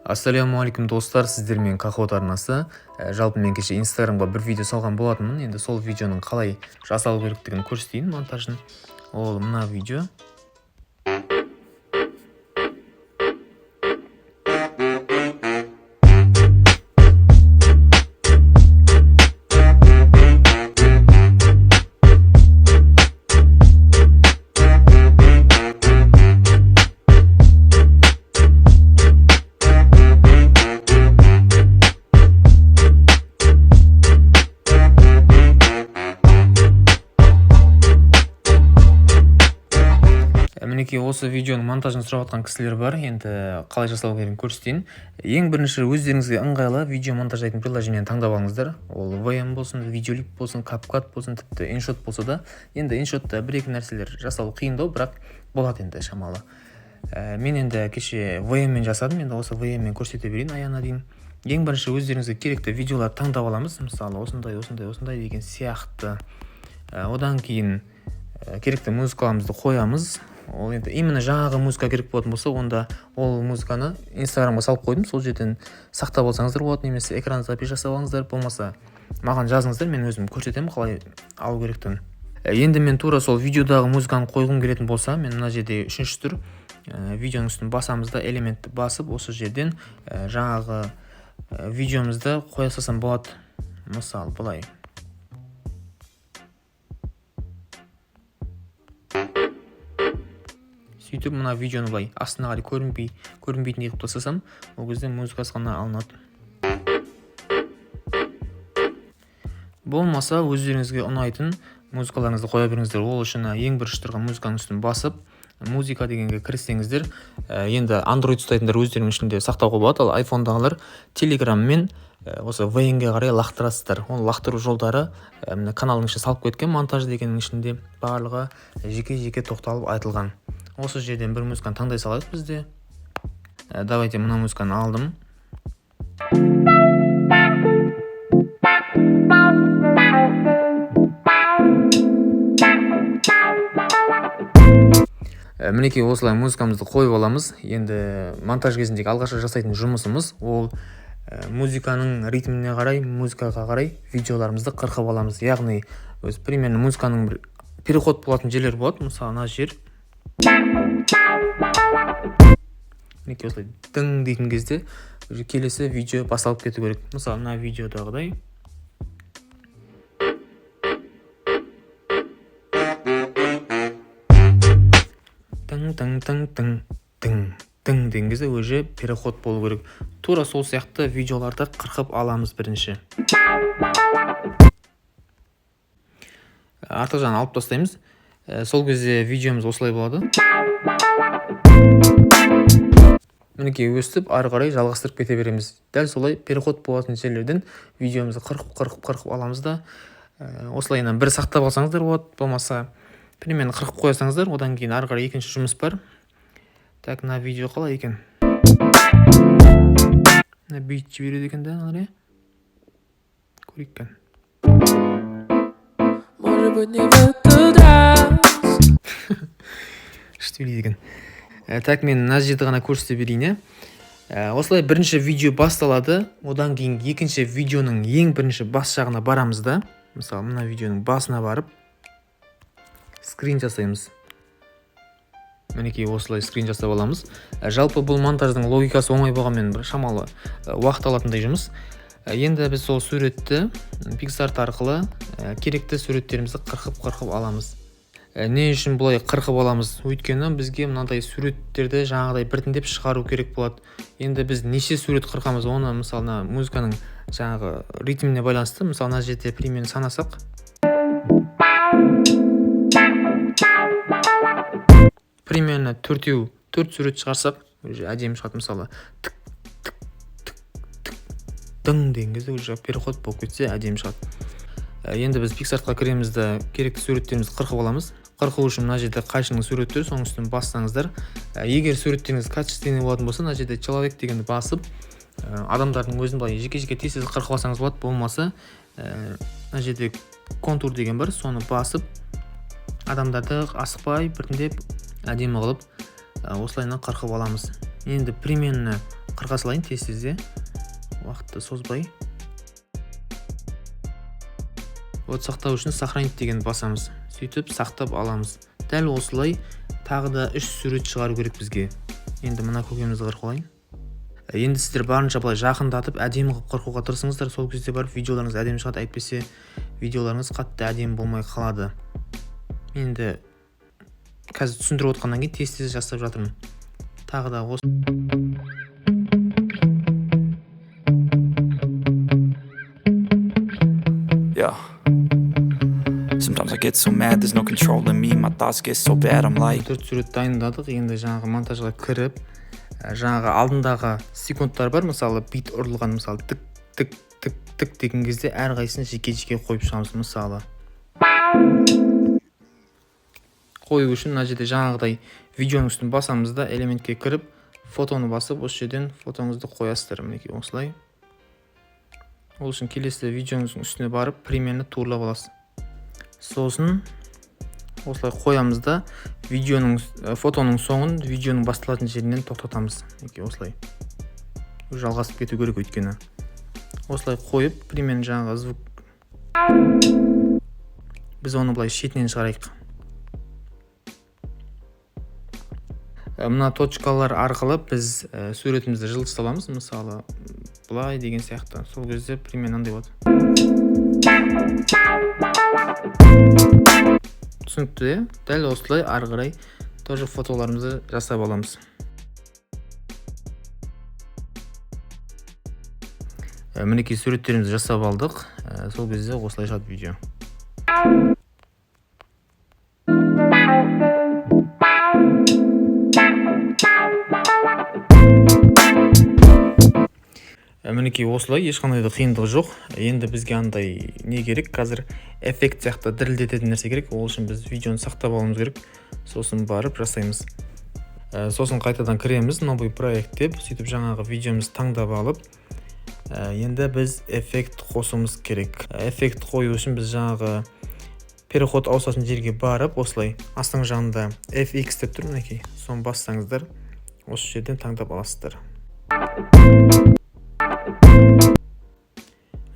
Ассалаумағалейкум достар, сіздермен Кахот арнасы. Жалпы мен кеше Инстаграмға бір видео салған болатынмын. Енді сол видеоның қалай жасалу керектігін көрсетейін монтажын. Ол мына видео. Мінекей осы видеоның монтажын сұрап жатқан кісілер бар. Енді қалай жасалу керегін көрсетейін. Ең бірінші өздеріңізге ыңғайлы видео монтаждайтын приложениені таңдап алыңыздар. Ол VM болсын, видеолип болсын, CapCut болсын, тіпті InShot болса да. Енді InShotта бір-екі нәрселер жасалу қиындау, бірақ болады енді шамалы. Мен енді кеше VM-мен жасадым. Енді осы VM-мен көрсете берейін аяғына дейін. Ең бірінші өздеріңізге керекті видеоларды таңдап аламыз. Мысалы, осындай деген сияқты. Одан кейін керекті музыкаларымызды қоямыз. Ол енді именно жаңағы музыка керек болатын болса, онда ол музыканы Инстаграмға салып қойдым. Сол жерден сақтап алсаңыздар болады, немесе экран запись жасап алыңыздар. Болмаса маған жазыңыздар, мен өзім көрсетемін қалай алу керектігін. Енді мен тура сол видеодағы музыканы қойғым келетін болса, мен мына жерде үшінші түр видеоның үстін басамыз да, элементті басып, осы жерден жаңағы видеомызды қоя салсам болады. Мысалы, былай. Сөйтіп, мына видеоны былай астына қарай көрінбейтіндей қылып тастасам, ол кезде музыкасы ғана алынады. Болмаса, өздеріңізге ұнайтын музыкаларыңызды қоя беріңіздер. Ол үшін ең бірінші тұрған музыканың үстін басып, музыка дегенге кіріссеңіздер, енді Android ұстайтындар өздерінің ішінде сақтауға болады, ал iPhone-дағылар Telegram-мен осы VN-ге қарай лақтырасыздар. Оны лақтыру жолдары каналдың ішіне салып кеткен, монтаж дегеннің ішінде барлығы жеке-жеке тоқталып айтылған. Осы жерден бір музыканы таңдай салайық бізде. Давайте мына музыканы алдым. Мінекей осылай музыкамызды қойып аламыз. Енді монтаж кезіндегі алғашқы жасайтын жұмысымыз ол музыканың ритміне қарай, музыкаға қарай видеоларымызды қырқып аламыз. Яғни, примерно музыканың бір переход болатын жерлер болады. Мысалы, ана жер. Мінекей осылай дың дейтін кезде келесі видео басталып кету керек. Мысалы, мына видеодағыдай. Тың деген кезде өзі переход болу керек. Тура сол сияқты видеоларды қырқып аламыз бірінші. Артық жағын алып тастаймыз. Сол кезде видеомыз осылай болады. Мінекей өстіп, ары қарай жалғастырып кете береміз. Дәл солай переход болатын жерлерден видеомызды қырқып аламыз да. Осылайынан бір сақтап алсаңыздар болады, болмаса примерно қырқып қоясаңыздар, одан кейін ары қарай екінші жұмыс бар. Так, мына видео қалай екен? Мына бит жібереді екен да, алар, көрейік екен. Может быть, не в этот раз. Что екен? Так, мен мына жерді ғана көрсете берейін. Осылай бірінші видео басталады, одан кейін екінші видеоның ең бірінші бас жағына барамыз да. Мысалы, мына видеоның басына барып скрин жасаймыз. Мінекей осылай скрин жасап аламыз. Жалпы бұл монтаждың логикасы оңай болғанмен бір шамалы уақыт алатындай жұмыс. Енді біз сол суретті PicsArt арқылы керекті суреттерімізді қырқып аламыз. Не үшін бұлай қырқып аламыз? Өйткені бізге мынандай суреттерді жаңағыдай біртіндеп шығару керек болады. Енді біз неше сурет қырқамыз, оны мысалы музыканың жаңағы ритміне байланысты. Мысалы, мына жерде примерно санасақ. Примерно 4 сурет шығарсақ, әдемі шығады. Мысалы, дың деген кезде уже переход болып кетсе әдемі шығады. Енді біз PicsArtқа кіремізді, керекті суреттерімізді қырқып аламыз. Қырқу үшін мына жерде қайшының суреттері, соның үстін бассаңыздар. Егер суреттеріңіз качественный болатын болса, мына жерде человек дегенді басып, адамдардың өзін былай жеке-жеке тез қырқып алсаңыз болады. Болмаса, мына жерде контур деген бар, соны басып, адамдарды асықпай біртіндеп әдемі қылып осылайынан қырқып аламыз. Енді примерно 40-ға салайын тез-тезде, уақытты созбай. Вот сақтау үшін сохранить деген басамыз. Сөйтіп сақтап аламыз. Дәл осылай тағы да 3 сурет шығару керек бізге. Енді мына көкемізді қырқылайын. Енді сіздер барынша былай жақындатып әдемі қылып қырқуға тырысыңыздар. Сол кезде барып видеоларыңыз әдемі шығады, әйтпесе видеоларыңыз қатты әдемі болмай қалады. Енді қазір түсіндіріп отқаннан кейін тез-тез жасап жатырмын. Тағы да осы Yeah. Sometimes I get so mad, there's no control in me. My thoughts get so bad, I'm like 4 сурет дайындадық. Енді жаңағы монтажға кіріп, жаңағы алдындағы секундтар бар, мысалы бит ұрылған, мысалы тік тік тік тік деген кезде әрқайсысын жеке-жеке қойып шығамыз. Мысалы қою үшін мына жерде жаңағыдай видеоның үстін басамыз да элементке кіріп, фотоны басып, осы жерден фотоңызды қоясыздар. Мінекей осылай. Ол үшін келесі видеоңыздың үстіне барып, примерно турлап аласыз. Сосын осылай қоямыз да фотоның соңын видеоның басталатын жерінен тоқтатамыз. Осылай жалғасып кету керек өйткені. Осылай қойып, примерно жаңағы звук. Біз оны былай шетінен шығарайық. Мына точкалар арқылы біз суретімізді жылжыта аламыз. Мысалы былай деген сияқты. Сол кезде примерно андай болады. Түсінікті, дәл осылай ары қарай тоже фотоларымызды жасап аламыз. Мінекей суреттерімізді жасап алдық. Сол кезде осылай шығады видео. Мінекей осылай, ешқандай да қиындығы жоқ. Енді бізге андай не керек? Қазір эффект сияқты дірілдететін нәрсе керек. Ол үшін біз видеоны сақтап алуымыз керек. Сосын барып жасаймыз. Сосын қайтадан кіреміз, новый проект деп, сөйтіп жаңағы видеомызды таңдап алып, енді біз эффект қосуымыз керек. Эффект қою үшін біз жаңағы переход ауысатын жерге барып, осылай астың жағында FX деп тұр, мінекей. Соны бассаңыздар, осы жерден таңдап аласыздар.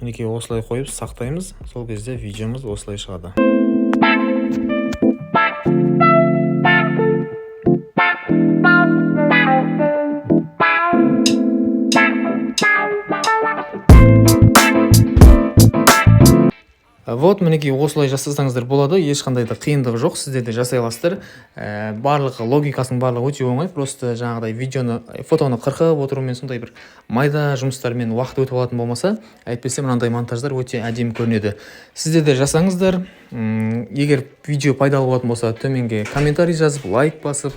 Мінекей осылай қойып сақтаймыз. Сол кезде видеомыз осылай шығады. Вот, мінекей осылай жасасаңыздар болады, ешқандай да қиындығы жоқ, сіздер де жасай аласыздар. Барлығы логикасының барлығы өте оңай, просто жаңағыдай фотоны қырқып отырумен сондай бір майда жұмыстармен уақыт өтіп алатын болмаса, әйтпесе мынандай монтаждар өте әдемі көрінеді. Сіздер де жасаңыздар. Егер видео пайдалы болатын болса, төменге комментарий жазып, лайк басып,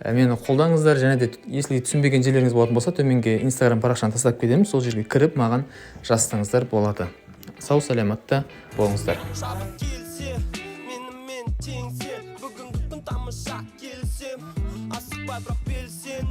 мені қолдаңыздар. Және де если түсінбеген жерлеріңіз болатын болса, төменге Instagram парақшаны тастап кетемін, сол жерге кіріп маған жазсаңыздар болады. Сау саламатта болыңыздар. Бүгін тамаша келсем, асықпай бірақ белсен.